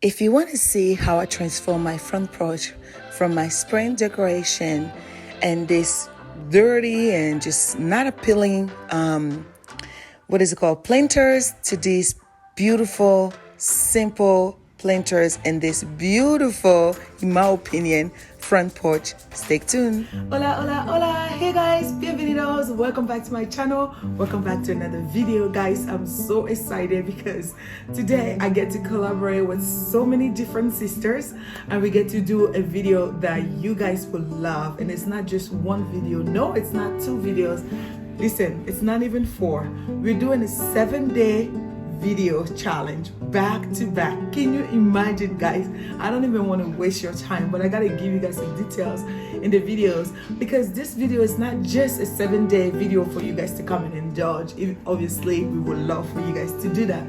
If you want to see how I transform my front porch from my spring decoration and this dirty and just not appealing, planters, to these beautiful, simple planters and this beautiful, in my opinion, front porch. Stay tuned. Hola, hola, hola. Hey guys, bienvenidos. Welcome back to my channel. Welcome back to another video, guys. I'm so excited because today I get to collaborate with so many different sisters and we get to do a video that you guys will love. And it's not just one video. No, it's not two videos. Listen, it's not even four. We're doing a 7-day video challenge back to back. Can you imagine, guys? I don't even want to waste your time, but I gotta give you guys some details in the videos because this video is not just a 7-day video for you guys to come and indulge. Obviously, we would love for you guys to do that.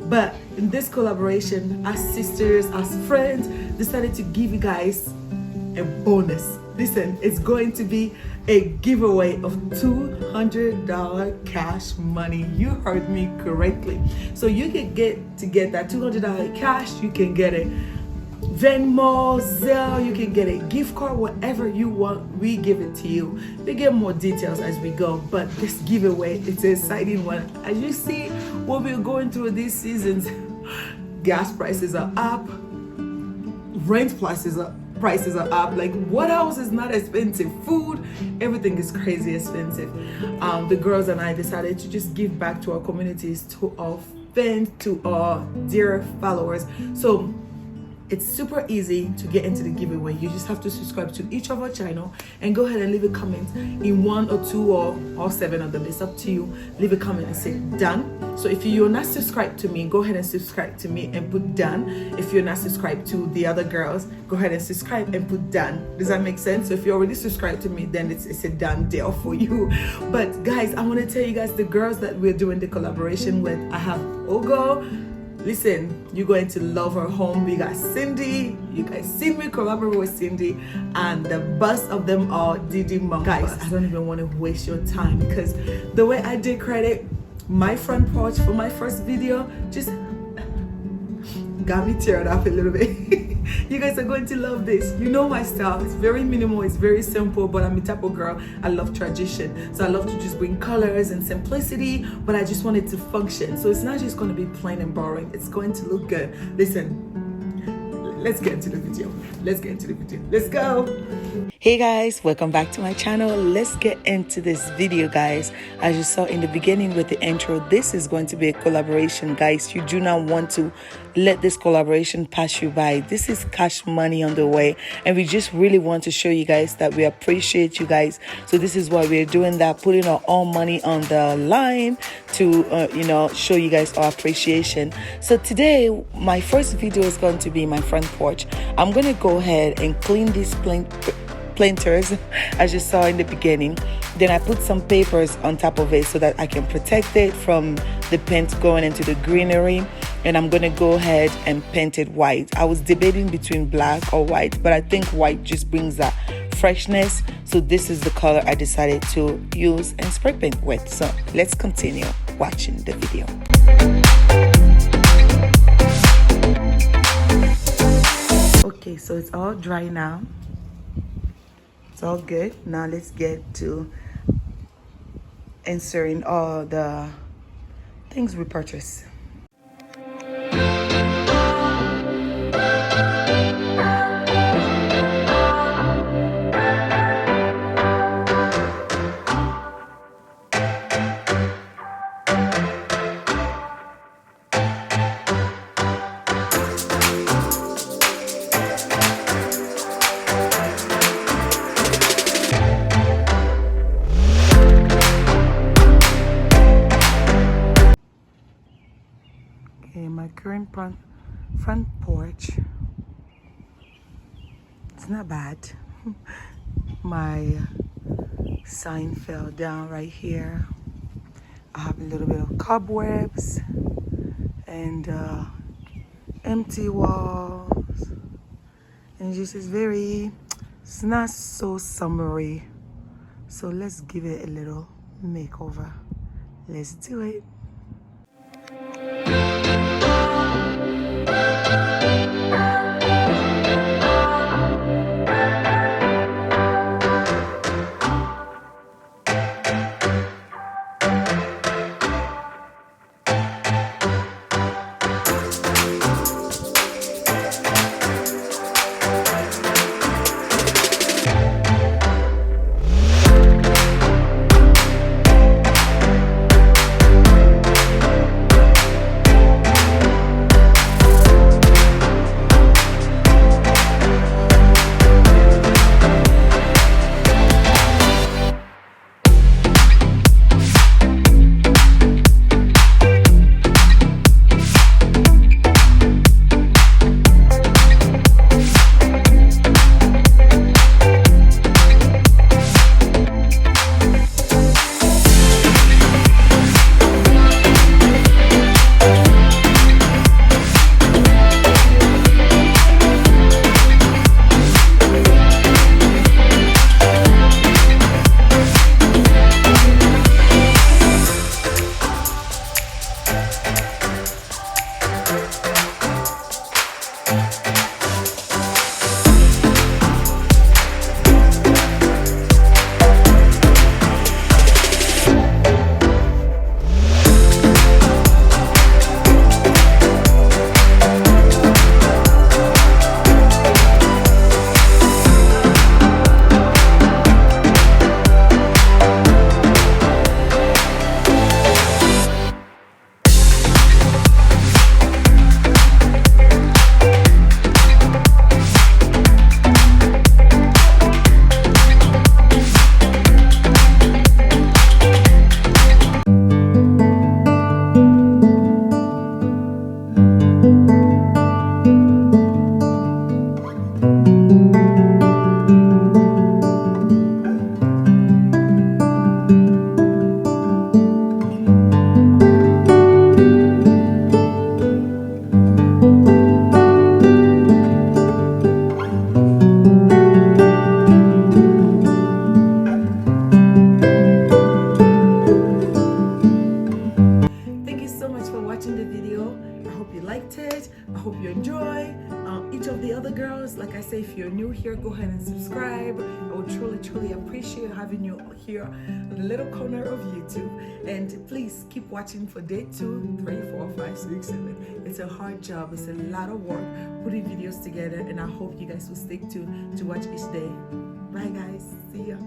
But in this collaboration, as sisters, as friends, decided to give you guys a bonus. Listen, it's going to be a giveaway of $200 cash money. You heard me correctly. So you can get that $200 cash. You can get a Venmo, Zelle, you can get a gift card, whatever you want, we give it to you. We get more details as we go, but this giveaway, it's an exciting one. As you see, what we're going through these seasons, gas prices are up, rent prices are up. Like, what else is not expensive? Food, everything is crazy expensive. The girls and I decided to just give back to our communities, to our fans, to our dear followers. So it's super easy to get into the giveaway. You just have to subscribe to each of our channel and go ahead and leave a comment in one or two or all 7 of them. It's up to you. Leave a comment and say done. So if you're not subscribed to me, go ahead and subscribe to me and put done. If you're not subscribed to the other girls, go ahead and subscribe and put done. Does that make sense? So if you already subscribed to me, then it's a done deal for you. But guys, I want to tell you guys the girls that we're doing the collaboration with. I have Ogo. Listen, you're going to love her home. We got Cindy. You guys see me collaborate with Cindy, and the best of them are Didi Mom. Guys, I don't even want to waste your time because the way I did credit my front porch for my first video just got me teared up a little bit. You guys are going to love this. You know my style. It's very minimal, it's very simple, but I'm the type of girl, I love tradition. So I love to just bring colors and simplicity, but I just want it to function. So it's not just going to be plain and boring. It's going to look good. Listen, let's get into the video. Let's go. Hey guys, welcome back to my channel. Let's get into this video, guys. As you saw in the beginning with the intro, this is going to be a collaboration, guys. You do not want to let this collaboration pass you by. This is cash money on the way, and we just really want to show you guys that we appreciate you guys. So this is why we're doing that, putting our own money on the line to show you guys our appreciation. So today my first video is going to be my front porch. I'm going to go ahead and clean these planters as you saw in the beginning. Then I put some papers on top of it so that I can protect it from the paint going into the greenery, and I'm gonna go ahead and paint it white. I was debating between black or white, but I think white just brings that freshness, so this is the color I decided to use and spray paint with. So let's continue watching the video. Okay, so it's all dry now. It's all good. Now let's get to inserting all the things we purchased. My current front porch, it's not bad. My sign fell down right here. I have a little bit of cobwebs and empty walls, and just it's not so summery. So let's give it a little makeover. Let's do it. watching the video. I hope you liked it. I hope you enjoy. Each of the other girls, like I say, if you're new here, go ahead and subscribe. I would truly appreciate having you here in the little corner of YouTube. And please keep watching for day 2, 3, 4, 5, 6, 7. It's a hard job. It's a lot of work putting videos together, and I hope you guys will stick to watch each day. Bye guys. See ya.